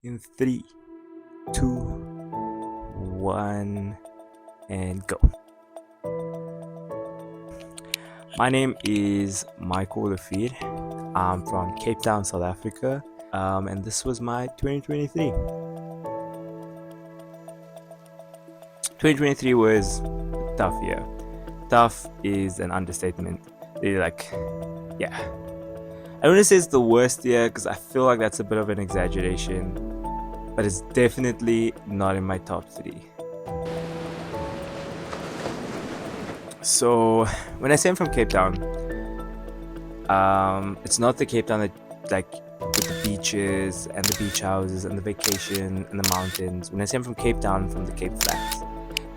In three, two, one, and go. My name is Michael Lafid. I'm from Cape Town, South Africa, and this was my 2023. 2023 was a tough year. Tough is an understatement. Really, yeah. I don't want to say it's the worst year because I feel like that's a bit of an exaggeration, but it's definitely not in my top three. So when I say I'm from Cape Town, it's not the Cape Town that like with the beaches and the beach houses and the vacation and the mountains. When I say I'm from Cape Town, I'm from the Cape Flats,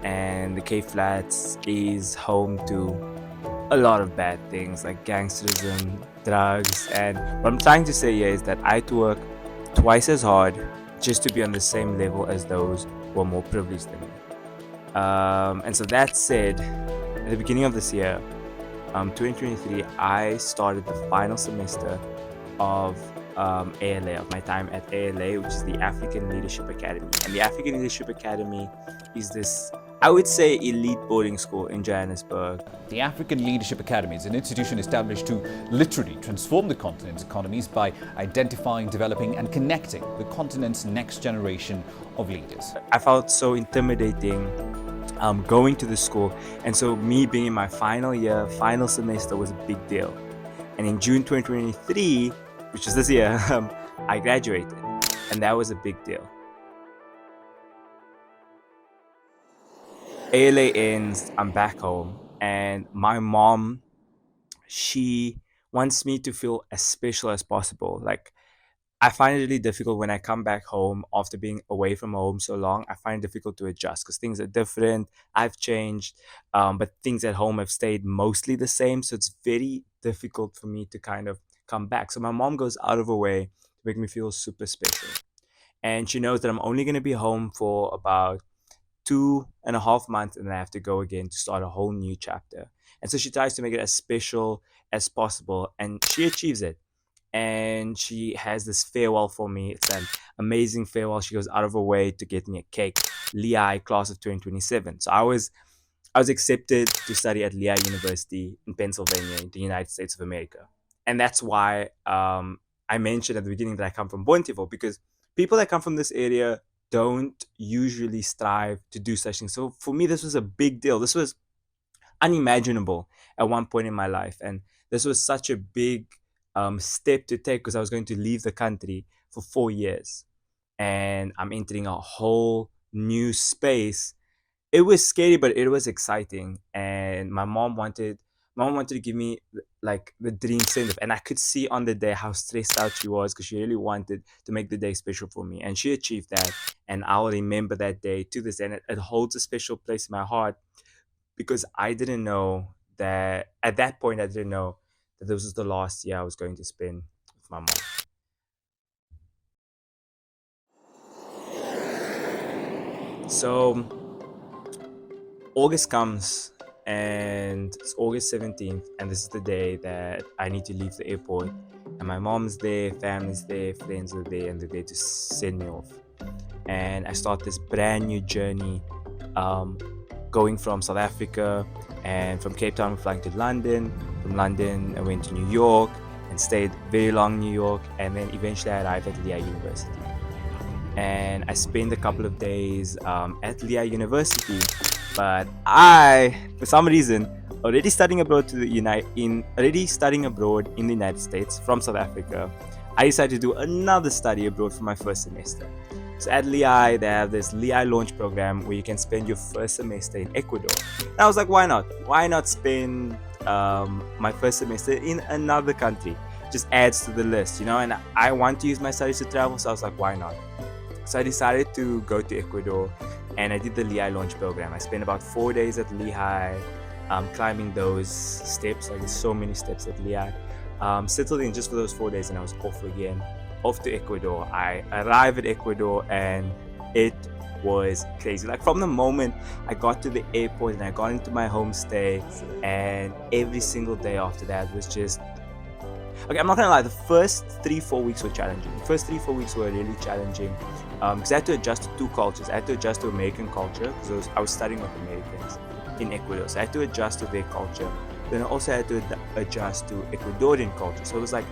and the Cape Flats is home to a lot of bad things like gangsterism, drugs, and what I'm trying to say here is that I had to work twice as hard just to be on the same level as those who are more privileged than me. And so that said, at the beginning of this year, 2023, I started the final semester of ALA, of my time at ALA, which is the African Leadership Academy. And the African Leadership Academy is this, I would say, elite boarding school in Johannesburg. The African Leadership Academy is an institution established to literally transform the continent's economies by identifying, developing, and connecting the continent's next generation of leaders. I felt so intimidating going to the school, and so me being in my final year, final semester was a big deal. And in June 2023, which is this year, I graduated, and that was a big deal. ALA ends, I'm back home, and my mom, she wants me to feel as special as possible. Like, I find it really difficult when I come back home after being away from home so long. I find it difficult to adjust because things are different. I've changed, but things at home have stayed mostly the same. So it's very difficult for me to kind of come back. So my mom goes out of her way to make me feel super special. And she knows that I'm only going to be home for about 2.5 months, and then I have to go again to start a whole new chapter. And so she tries to make it as special as possible, and she achieves it. And she has this farewell for me. It's an amazing farewell. She goes out of her way to get me a cake. Lehigh class of 2027. So I was accepted to study at Lehigh University in Pennsylvania, in the United States of America. And that's why I mentioned at the beginning that I come from Bonteheuwel, because people that come from this area don't usually strive to do such things. So for me, this was a big deal. This was unimaginable at one point in my life. And this was such a big step to take because I was going to leave the country for 4 years and I'm entering a whole new space. It was scary, but it was exciting. And my mom wanted to give me like the dream send off, and I could see on the day how stressed out she was because she really wanted to make the day special for me, and she achieved that. And I'll remember that day to this day, and it holds a special place in my heart because I didn't know that at that point. I didn't know that this was the last year I was going to spend with my mom. So August comes, and it's August 17th, and this is the day that I need to leave the airport. And my mom's there, family's there, friends are there, and they're there to send me off. And I start this brand new journey, um, going from South Africa, and from Cape Town, flying to London. From London, I went to New York and stayed very long in New York, and then eventually I arrived at Lehigh University. And I spent a couple of days at Lehigh University, but I, for some reason, already studying abroad in the United States from South Africa, I decided to do another study abroad for my first semester. So at Lehigh, they have this Lehigh Launch program where you can spend your first semester in Ecuador. And I was like, why not? Why not spend my first semester in another country? Just adds to the list, you know. And I want to use my studies to travel, so I was like, why not? So I decided to go to Ecuador, and I did the Lehigh Launch program. I spent about 4 days at Lehigh, climbing those steps. Like, there's so many steps at Lehigh. Settled in just for those 4 days, and I was off again, off to Ecuador. I arrived at Ecuador, and it was crazy. Like, from the moment I got to the airport and I got into my homestay, and every single day after that was just Okay, I'm not gonna lie. The first 3-4 weeks were challenging. The first 3-4 weeks were really challenging because I had to adjust to two cultures. I had to adjust to American culture because I was studying with Americans in Ecuador, so I had to adjust to their culture. Then I also had to adjust to Ecuadorian culture. So it was like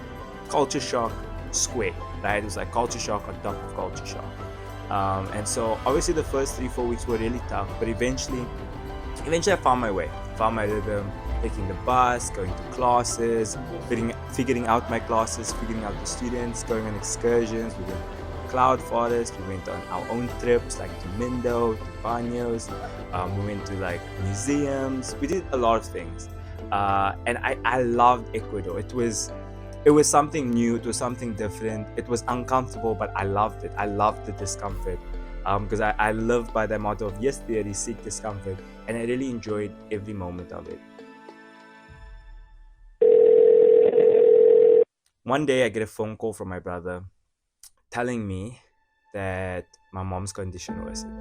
culture shock square, right? It was like culture shock on top of culture shock. And so obviously the first 3-4 weeks were really tough, but eventually I found my way, found my rhythm, taking the bus, going to classes, figuring out my classes, figuring out the students, going on excursions. We went to Cloud Forest, we went on our own trips like to Mindo, to Banos, we went to like museums, we did a lot of things. And I loved Ecuador. It was something new, it was something different, it was uncomfortable, but I loved it. I loved the discomfort because I live by the motto of yes theory, seek discomfort, and I really enjoyed every moment of it. One day I get a phone call from my brother telling me that my mom's condition worsened.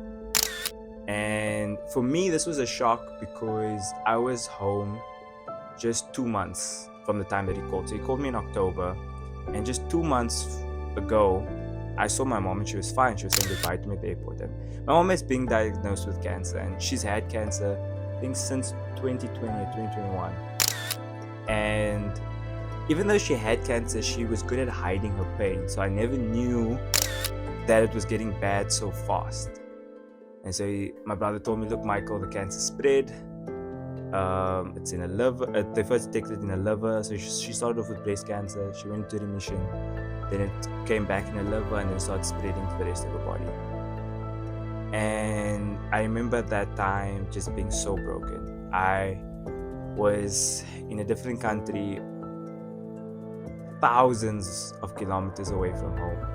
And for me, this was a shock because I was home just 2 months from the time that he called. So he called me in October, and just 2 months ago, I saw my mom and she was fine. She was saying goodbye to me at the airport. And my mom is being diagnosed with cancer, and she's had cancer, I think, since 2020 or 2021. And even though she had cancer, she was good at hiding her pain. So I never knew that it was getting bad so fast. And so my brother told me, look, Michael, the cancer spread. It's in a liver. They first detected it in a liver. So she started off with breast cancer. She went to remission. Then it came back in her liver and then started spreading to the rest of her body. And I remember that time just being so broken. I was in a different country, thousands of kilometers away from home.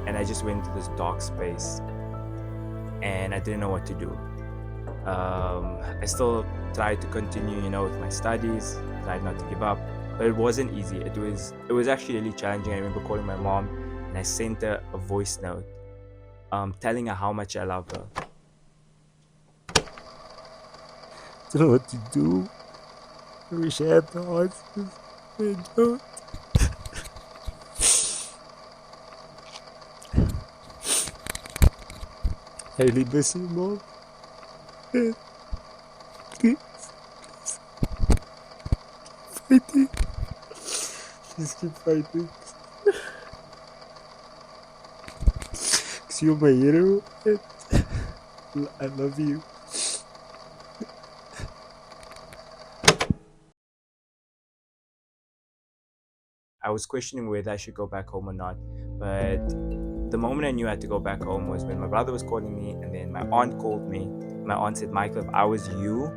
And I just went into this dark space and I didn't know what to do. I still tried to continue, with my studies, tried not to give up, but it wasn't easy. It was actually really challenging. I remember calling my mom and I sent her a voice note, telling her how much I love her. I don't know what to do. I wish I had the answers. I don't. I really miss you, mom. Please, fighting. Please keep fighting. Because you're my hero. And I love you. I was questioning whether I should go back home or not. But the moment I knew I had to go back home was when my brother was calling me, and then my aunt called me. My aunt said, Michael, if I was you,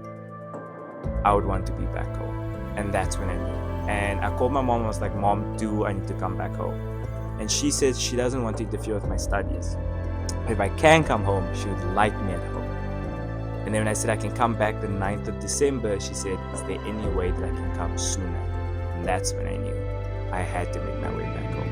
I would want to be back home. And that's when I knew. And I called my mom and was like, Mom, I need to come back home? And she said she doesn't want to interfere with my studies. If I can come home, she would like me at home. And then when I said I can come back the 9th of December, she said, is there any way that I can come sooner? And that's when I knew I had to make my way back home.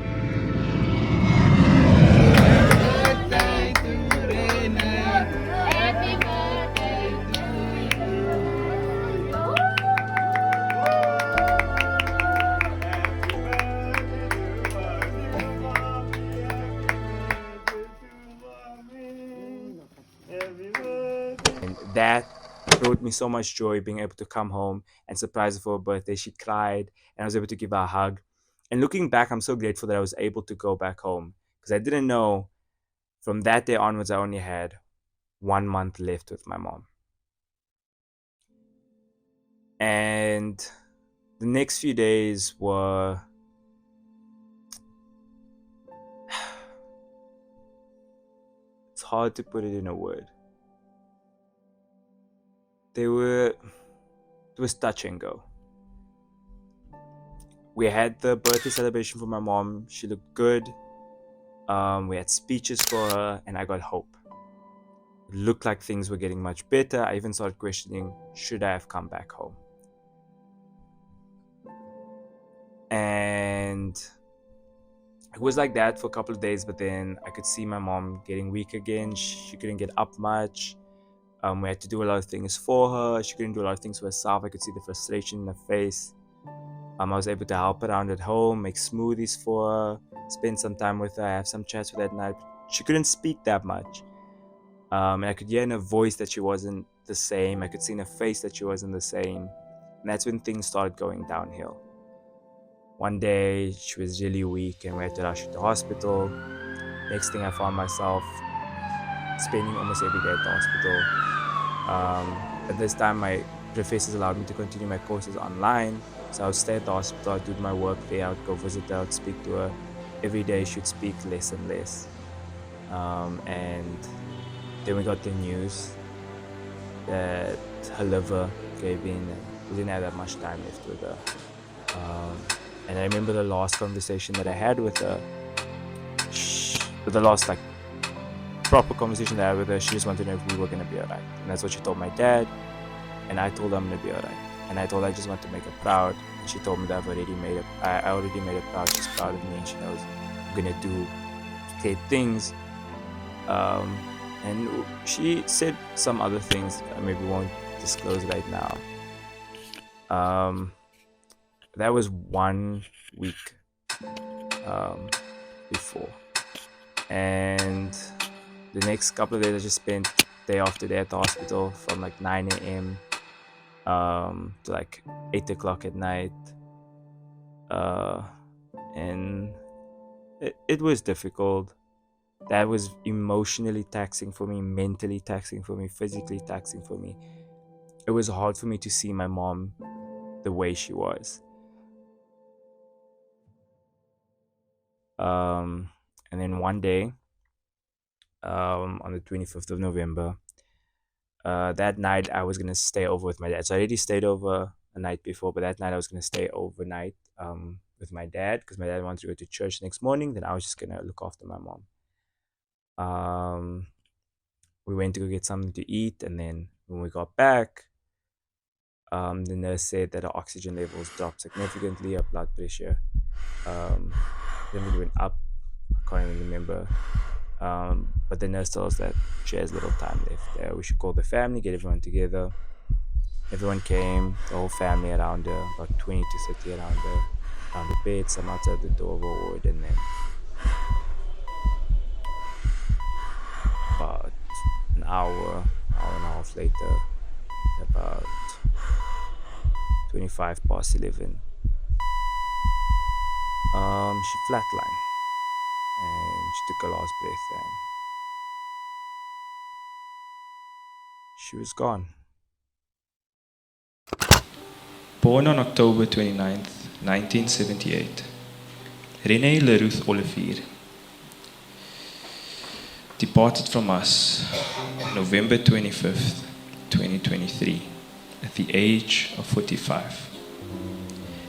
And that brought me so much joy, being able to come home and surprise her for her birthday. She cried and I was able to give her a hug. And looking back, I'm so grateful that I was able to go back home because I didn't know from that day onwards, I only had 1 month left with my mom. And the next few days were it's hard to put it in a word. It was touch and go. We had the birthday celebration for my mom. She looked good. We had speeches for her, and I got hope. It looked like things were getting much better. I even started questioning, should I have come back home? And it was like that for a couple of days, but then I could see my mom getting weak again. She couldn't get up much. We had to do a lot of things for her. She couldn't do a lot of things for herself. I could see the frustration in her face. I was able to help around at home, make smoothies for her, spend some time with her, have some chats with her at night. She couldn't speak that much. And I could hear in her voice that she wasn't the same. I could see in her face that she wasn't the same. And that's when things started going downhill. One day, she was really weak and we had to rush her to hospital. Next thing, I found myself spending almost every day at the hospital. At this time, my professors allowed me to continue my courses online. So I would stay at the hospital, I'd do my work there, I'd go visit her, I'd speak to her. Every day, she'd speak less and less. And then we got the news that her liver gave in and we didn't have that much time left with her. Um, and I remember the last conversation that I had with her. The last like proper conversation that I had with her, she just wanted to know if we were gonna be alright. And that's what she told my dad. And I told her I'm gonna be alright. And I told her I just want to make her proud. And she told me that I already made her proud. She's proud of me and she knows I'm gonna do great things. Um, and she said some other things that I maybe won't disclose right now. Um, that was 1 week um, before. And the next couple of days I just spent day after day at the hospital from like 9 a.m. To like 8 o'clock at night. Uh, and it was difficult. That was emotionally taxing for me, mentally taxing for me, physically taxing for me. It was hard for me to see my mom the way she was. Um, and then one day, on the 25th of November, that night I was gonna stay over with my dad. So I already stayed over the night before, but that night I was gonna stay overnight with my dad because my dad wanted to go to church next morning. Then I was just gonna look after my mom. Um, we went to go get something to eat, and then when we got back, the nurse said that her oxygen levels dropped significantly, her blood pressure then it went up. I can't even remember. But the nurse told us that she has little time left. We should call the family, get everyone together. Everyone came, the whole family around her, about 20 to 30 around her, around the bed, some outside the door of her ward, and then about an hour and a half later, about 25 past 11, she flatlined and she took her last breath and she was gone. Born on October 29th, 1978, Renee Leruth Olivier departed from us on November 25th, 2023, at the age of 45.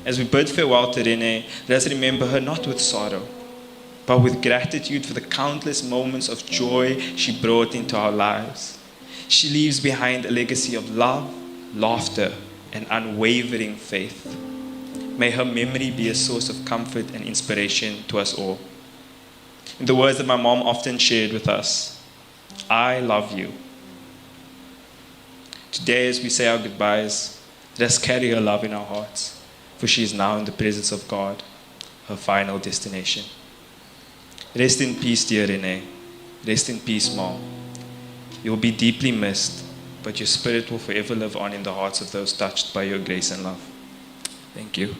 As we bid farewell to Renee, let us remember her not with sorrow, but with gratitude for the countless moments of joy she brought into our lives. She leaves behind a legacy of love, laughter, and unwavering faith. May her memory be a source of comfort and inspiration to us all. In the words that my mom often shared with us, I love you. Today, as we say our goodbyes, let us carry her love in our hearts, for she is now in the presence of God, her final destination. Rest in peace, dear Renee. Rest in peace, Mom. You will be deeply missed, but your spirit will forever live on in the hearts of those touched by your grace and love. Thank you.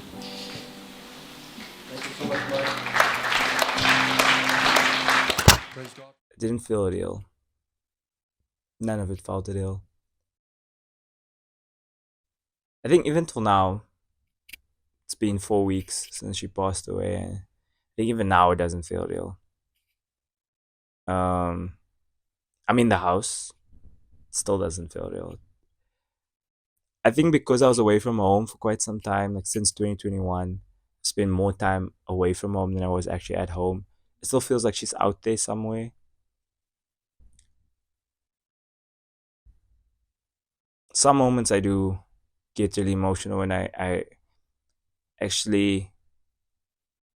It didn't feel real. None of it felt real. I think even till now, it's been 4 weeks since she passed away. And I think even now it doesn't feel real. I'm in the house. It still doesn't feel real. I think because I was away from home for quite some time, like since 2021, I spent more time away from home than I was actually at home. It still feels like she's out there somewhere. Some moments I do get really emotional when I actually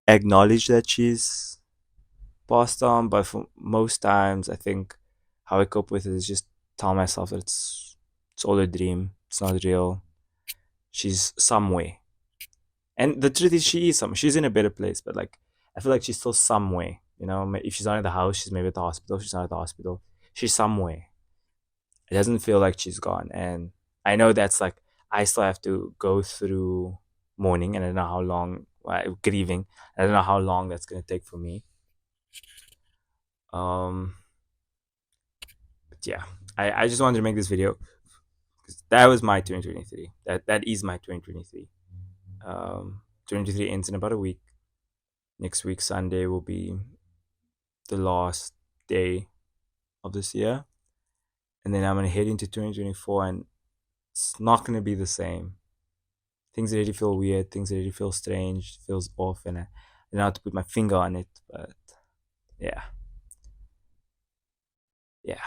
acknowledge that she's passed on, but for most times I think how I cope with it is just tell myself that it's all a dream. It's not real. She's somewhere. And the truth is, she's in a better place, but like I feel like she's still somewhere. If she's not at the house, she's maybe at the hospital. If she's not at the hospital, she's somewhere. It doesn't feel like she's gone, and I know that's like I still have to go through mourning, and I don't know how long grieving. I don't know how long that's gonna take for me. Um, but yeah, I just wanted to make this video because that was my 2023. That is my 2023. 2023 ends in about a week. Next week Sunday will be the last day of this year, and then I'm gonna head into 2024, and it's not gonna be the same. Things already feel weird. Things already feel strange. Feels off, and I don't know how to put my finger on it. But yeah, yeah.